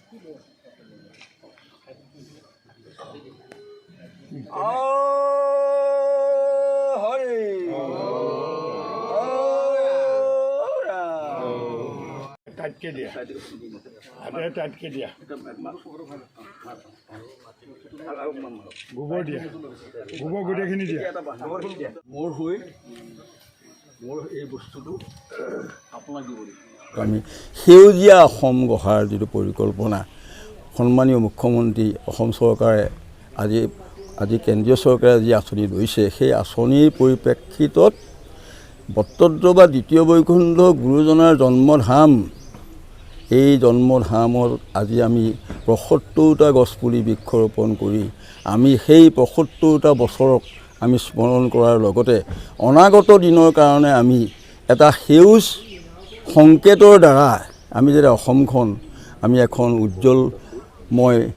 টাইটকে দিয়া হাতেৰে টাইটকে দিয়া গোবৰ দিয়া গোবৰ গোটেইখিনি দিয়া মোৰ হৈ মোৰ এই বস্তুটো আপোনাক দিব লাগিব। আমি সেউজীয়া অসম গঢ়াৰ যিটো পৰিকল্পনা সন্মানীয় মুখ্যমন্ত্ৰী অসম চৰকাৰে আজি কেন্দ্ৰীয় চৰকাৰে যি আঁচনি লৈছে সেই আঁচনিৰ পৰিপ্ৰেক্ষিতত বটদ্ৰ বা দ্বিতীয় বৈকুণ্ঠ গুৰুজনাৰ জন্মধাম এই জন্মধামত আজি আমি ৭৫টা গছপুলি বৃক্ষৰোপণ কৰি আমি সেই ৭৫টা বছৰক আমি স্মৰণ কৰাৰ লগতে অনাগত দিনৰ কাৰণে আমি এটা সেউজ সংকেতৰ দ্বাৰা আমি যাতে অসমখন আমি এখন উজ্জ্বলময়